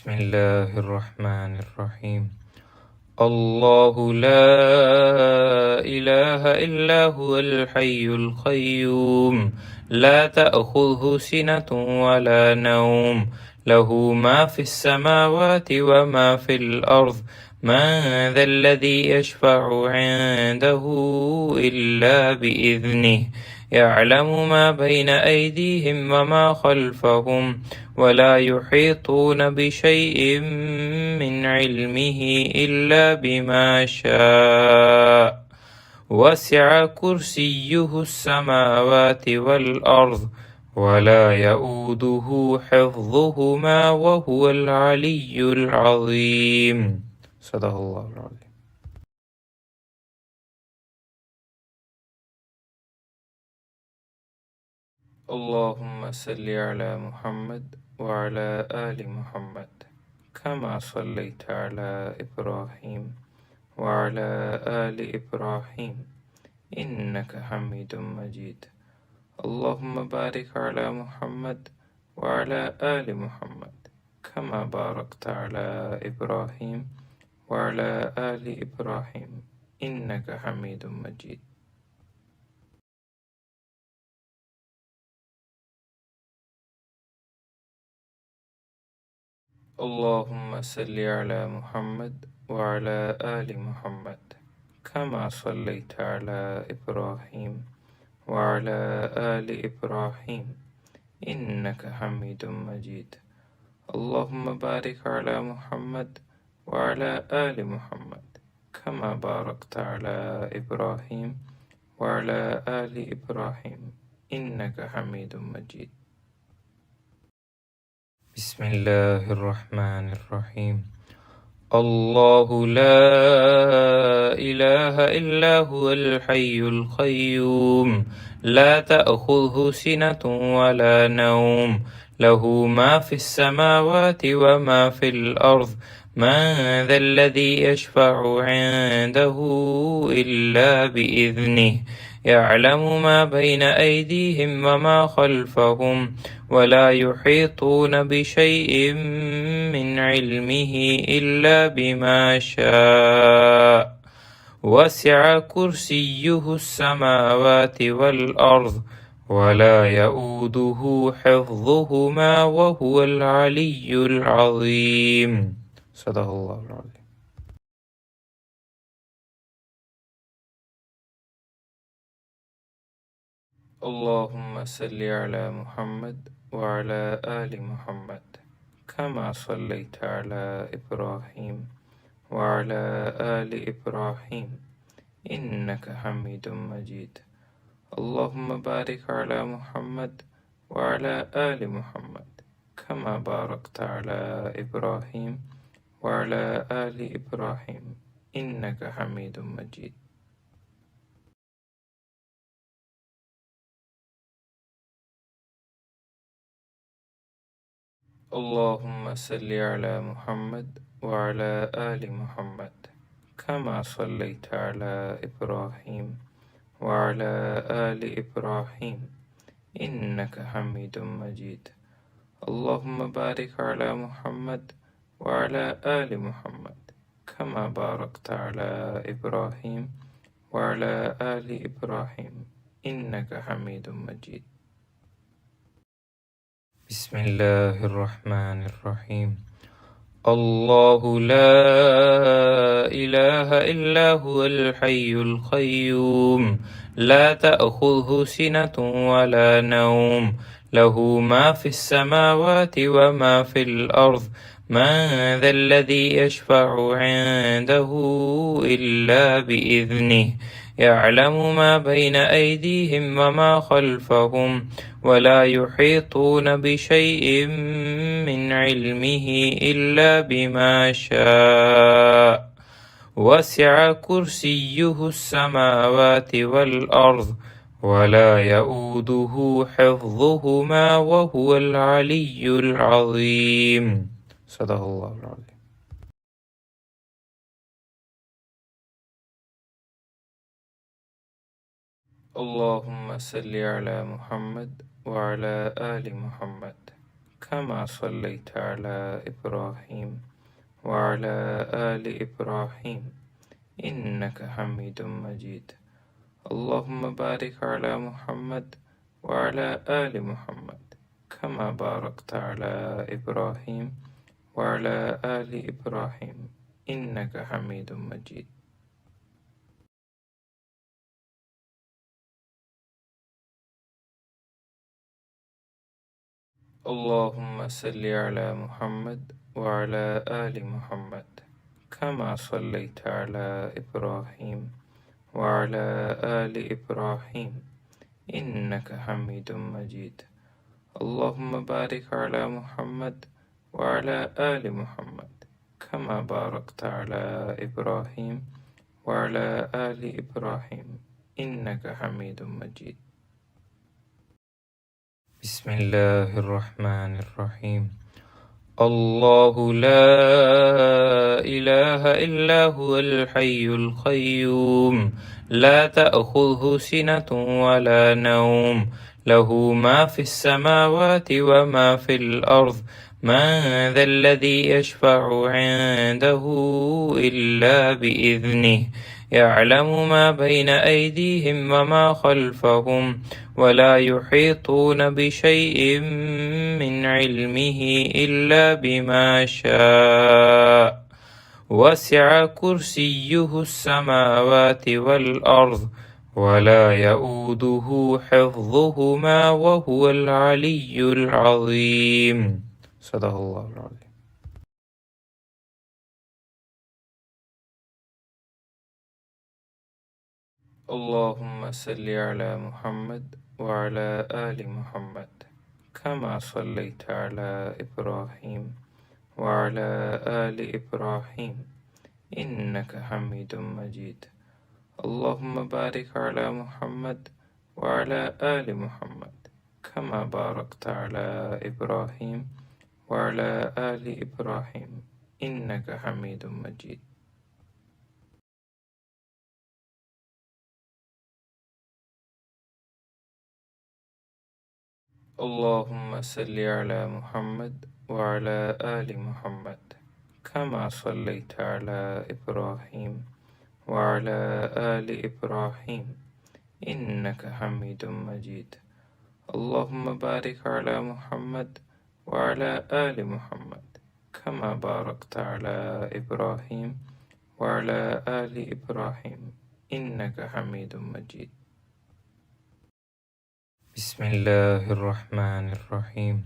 بسم الله الرحمن الرحيم. الله لا إله إلا هو الحي القيوم لا تأخذه سنة ولا نوم له ما في السماوات وما في الأرض من ذا الذي يشفع عنده إلا بإذنه يعلم ما بين أيديهم وما خلفهم ولا يحيطون بشيء من علمه إلا بما شاء وسع كرسيه السماوات والأرض ولا يؤوده حفظهما وهو العلي العظيم. صدق الله العظيم. اللهم صل على محمد وعلى آل محمد كما صليت على إبراهيم وعلى آل إبراهيم إنك حميد مجيد. اللهم بارك على محمد وعلى آل محمد كما باركت على إبراهيم وعلى آل إبراهيم إنك حميد مجيد. اللهم صل على محمد وعلى آل محمد كما صليت على إبراهيم وعلى آل إبراهيم إنك حميد مجيد. اللهم بارك على محمد وعلى آل محمد كما باركت على إبراهيم وعلى آل إبراهيم إنك حميد مجيد. بسم الله الرحمن الرحيم. الله لا إله إلا هو الحي القيوم لا تأخذه سنة ولا نوم له ما في السماوات وما في الأرض من ذا الذي يشفع عنده إلا بإذنه يعلم ما بين أيديهم وما خلفهم ولا يحيطون بشيء من علمه إلا بما شاء وسع كرسيه السماوات والأرض ولا يؤوده حفظهما وهو العلي العظيم. صدق الله العظيم. اللهم صل على محمد وعلى آل محمد كما صليت على إبراهيم وعلى آل إبراهيم إنك حميد مجيد. اللهم بارك على محمد وعلى آل محمد كما باركت على إبراهيم وعلى آل إبراهيم إنك حميد مجيد. اللهم صل على محمد وعلى آل محمد كما صليت على إبراهيم وعلى آل إبراهيم إنك حميد مجيد. اللهم بارك على محمد وعلى آل محمد كما باركت على إبراهيم وعلى آل إبراهيم إنك حميد مجيد. بسم الله الرحمن الرحيم. الله لا إله إلا هو الحي القيوم لا تأخذه سنة ولا نوم له ما في السماوات وما في الأرض من ذا الذي يشفع عنده إلا بإذنه يعلم ما بين أيديهم وما خلفهم ولا يحيطون بشيء من علمه إلا بما شاء وسع كرسيه السماوات والأرض ولا يؤوده حفظهما وهو العلي العظيم. صدق الله العظيم. اللهم صل على محمد وعلى آل محمد كما صليت على إبراهيم وعلى آل إبراهيم إنك حميد مجيد. اللهم بارك على محمد وعلى آل محمد كما باركت على إبراهيم وعلى آل إبراهيم إنك حميد مجيد. اللهم صل على محمد وعلى آل محمد كما صليت على إبراهيم وعلى آل إبراهيم إنك حميد مجيد. اللهم بارك على محمد وعلى آل محمد كما باركت على إبراهيم وعلى آل إبراهيم إنك حميد مجيد. بسم الله الرحمن الرحيم. الله لا إله إلا هو الحي القيوم لا تأخذه سنة ولا نوم له ما في السماوات وما في الأرض من ذا الذي يشفع عنده إلا بإذنه يعلم ما بين أيديهم وما خلفهم ولا يحيطون بشيء من علمه إلا بما شاء وسع كرسيه السماوات والأرض ولا يؤوده حفظهما وهو العلي العظيم. صدق الله العظيم. اللهم صل على محمد وعلى آل محمد كما صليت على إبراهيم وعلى آل إبراهيم إنك حميد مجيد. اللهم بارك على محمد وعلى آل محمد كما باركت على إبراهيم وعلى آل إبراهيم إنك حميد مجيد. اللهم صل على محمد وعلى آل محمد كما صليت على إبراهيم وعلى آل إبراهيم إنك حميد مجيد. اللهم بارك على محمد وعلى آل محمد كما باركت على إبراهيم وعلى آل إبراهيم إنك حميد مجيد. بسم الله الرحمن الرحيم.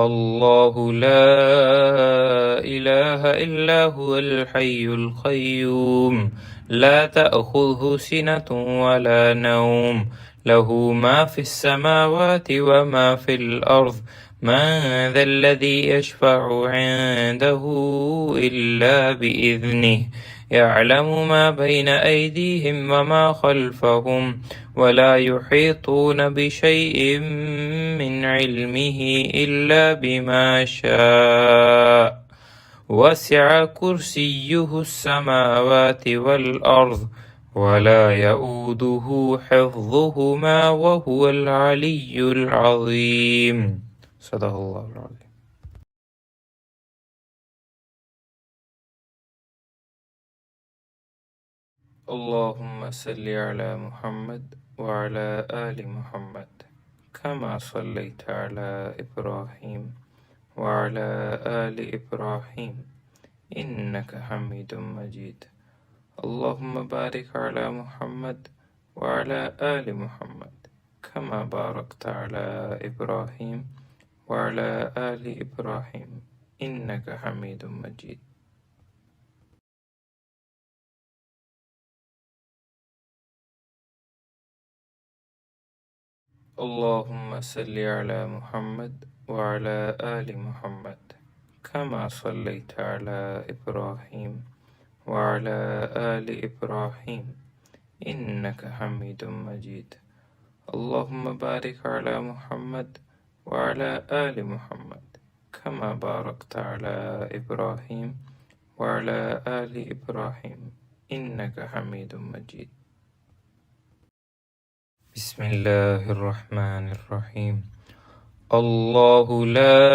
الله لا إله إلا هو الحي القيوم لا تأخذه سنة ولا نوم له ما في السماوات وما في الأرض من ذا الذي يشفع عنده إلا بإذنه يعلم ما بين أيديهم وما خلفهم ولا يحيطون بشيء من علمه إلا بما شاء وسع كرسيه السماوات والأرض ولا يؤوده حفظهما وهو العلي العظيم. صدق الله العظيم. اللهم صل على محمد وعلى آل محمد كما صليت على إبراهيم وعلى آل إبراهيم إنك حميد مجيد. اللهم بارك على محمد وعلى آل محمد كما باركت على إبراهيم وعلى آل إبراهيم إنك حميد مجيد. اللهم صل على محمد وعلى آل محمد كما صليت على إبراهيم وعلى آل إبراهيم إنك حميد مجيد. اللهم بارك على محمد وعلى آل محمد كما باركت على إبراهيم وعلى آل إبراهيم إنك حميد مجيد. بسم الله الرحمن الرحيم. الله لا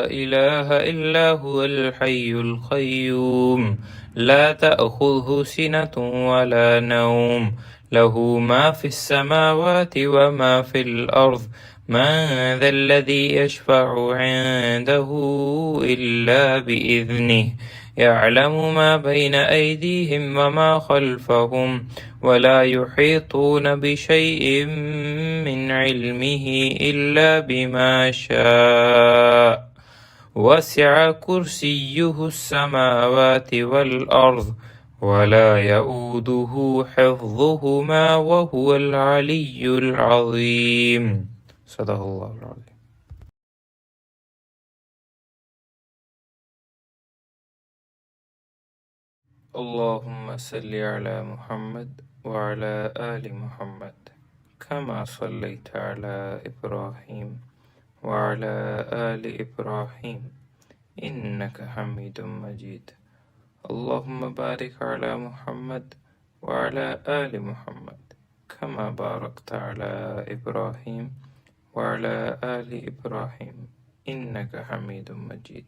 إله إلا هو الحي القيوم لا تأخذه سنة ولا نوم له ما في السماوات وما في الأرض من ذا الذي يشفع عنده إلا بإذنه يعلم ما بين أيديهم وما خلفهم ولا يحيطون بشيء من علمه إلا بما شاء وسع كرسيه السماوات والأرض ولا يؤوده حفظهما وهو العلي العظيم صدق الله العظيم. اللهم صل على محمد وعلى آل محمد كما صليت على إبراهيم وعلى آل إبراهيم إنك حميد مجيد. اللهم بارك على محمد وعلى آل محمد كما باركت على إبراهيم وعلى آل إبراهيم إنك حميد مجيد.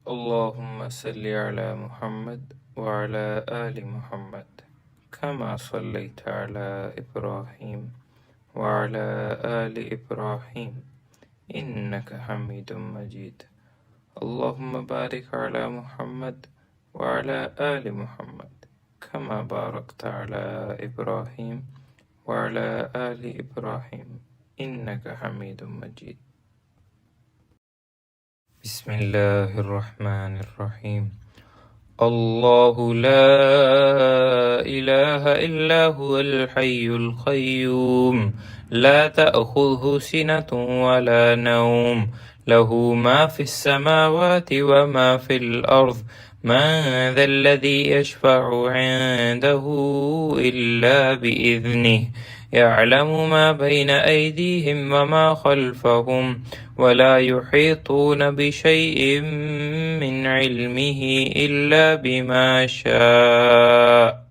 اللهم صل على محمد وعلى آل محمد كما صليت على إبراهيم وعلى آل إبراهيم إنك حميد مجيد. اللهم بارك على محمد وعلى آل محمد كما باركت على إبراهيم وعلى آل إبراهيم إنك حميد مجيد. بسم الله الرحمن الرحيم. الله لا إله إلا هو الحي القيوم لا تأخذه سنة ولا نوم له ما في السماوات وما في الأرض من ذا الذي يشفع عنده إلا بإذنه يعلم ما بين أيديهم وما خلفهم ولا يحيطون بشيء من علمه إلا بما شاء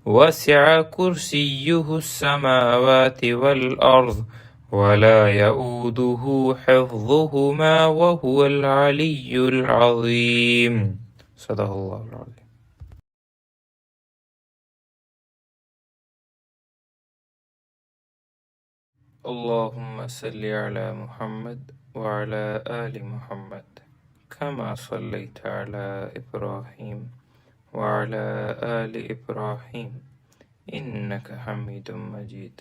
وسع كرسيه السماوات والأرض ولا يؤوده حفظهما وهو العلي العظيم صدق الله العظيم. اللهم صل على محمد وعلى آل محمد كما صليت على إبراهيم وعلى آل إبراهيم إنك حميد مجيد.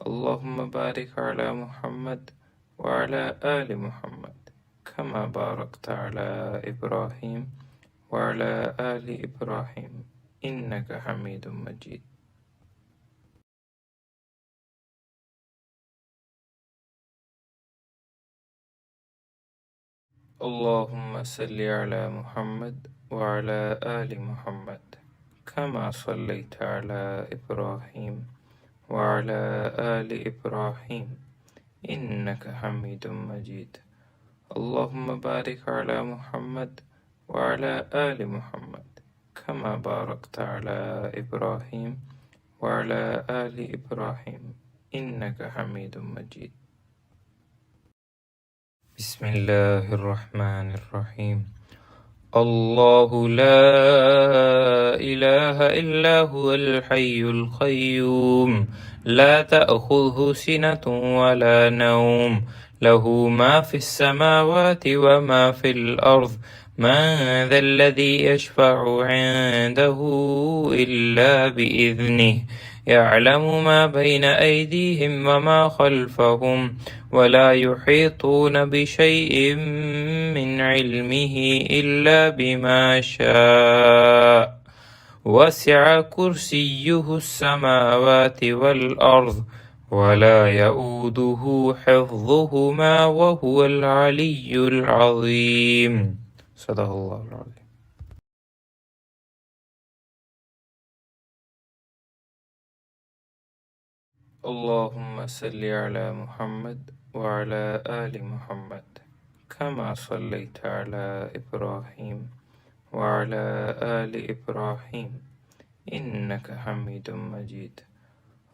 اللهم بارك على محمد وعلى آل محمد كما باركت على إبراهيم وعلى آل إبراهيم إنك حميد مجيد. اللهم صل على محمد وعلى آل محمد كما صليت على إبراهيم وعلى آل إبراهيم إنك حميد مجيد. اللهم بارك على محمد وعلى آل محمد كما باركت على إبراهيم وعلى آل إبراهيم إنك حميد مجيد. بسم الله الرحمن الرحيم. الله لا إله إلا هو الحي القيوم لا تأخذه سنة ولا نوم له ما في السماوات وما في الأرض من ذا الذي يشفع عنده إلا بإذنه يعلم ما بين أيديهم وما خلفهم ولا يحيطون بشيء من علمه إلا بما شاء وسع كرسيه السماوات والأرض ولا يؤوده حفظهما وهو العلي العظيم صدق الله العظيم. اللهم صل على محمد وعلى آل محمد كما صليت على إبراهيم وعلى آل إبراهيم إنك حميد مجيد.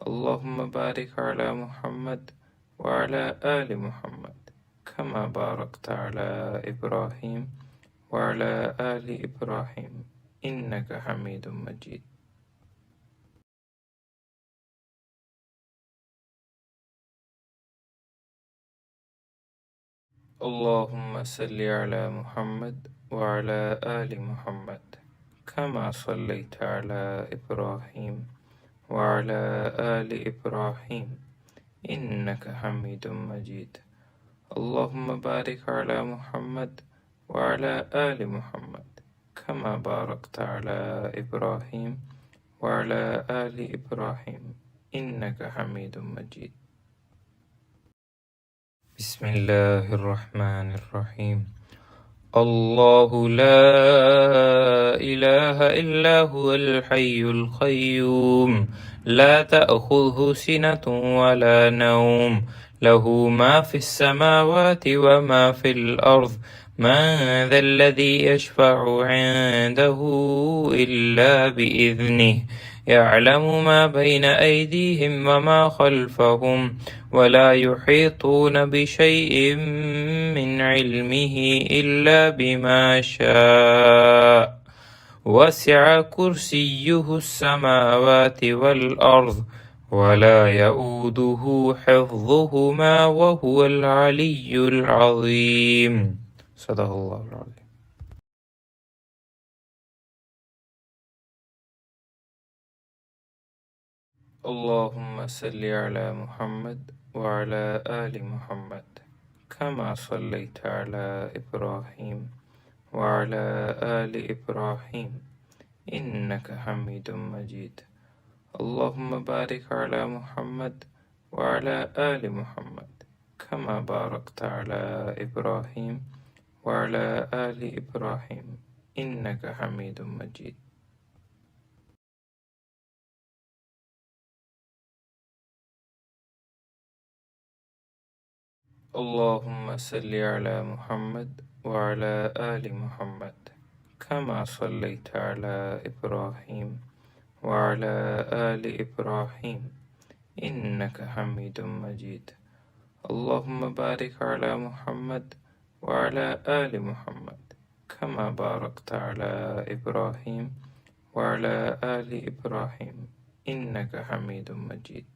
اللهم بارك على محمد وعلى آل محمد كما باركت على إبراهيم وعلى آل إبراهيم إنك حميد مجيد. اللهم صل على محمد وعلى آل محمد كما صليت على إبراهيم وعلى آل إبراهيم إنك حميد مجيد. اللهم بارك على محمد وعلى آل محمد كما باركت على إبراهيم وعلى آل إبراهيم إنك حميد مجيد. بسم الله الرحمن الرحيم. الله لا إله إلا هو الحي القيوم لا تأخذه سنة ولا نوم له ما في السماوات وما في الأرض من ذا الذي يشفع عنده إلا بإذنه يعلم ما بين أيديهم وما خلفهم ولا يحيطون بشيء من علمه إلا بما شاء وسع كرسيه السماوات والأرض ولا يؤوده حفظهما وهو العلي العظيم. صدق الله العظيم. اللهم صل على محمد وعلى آل محمد كما صليت على إبراهيم وعلى آل إبراهيم إنك حميد مجيد. اللهم بارك على محمد وعلى آل محمد كما باركت على إبراهيم وعلى آل إبراهيم إنك حميد مجيد. اللهم بارك على محمد وعلى آل محمد كما باركت على إبراهيم وعلى آل إبراهيم إنك حميد مجيد. اللهم بارك على محمد وعلى آل محمد كما باركت على إبراهيم وعلى آل إبراهيم إنك حميد مجيد. اللهم صل على محمد وعلى آل محمد كما صليت على إبراهيم وعلى آل إبراهيم إنك حميد مجيد. اللهم بارك على محمد وعلى آل محمد كما باركت على إبراهيم وعلى آل إبراهيم إنك حميد مجيد.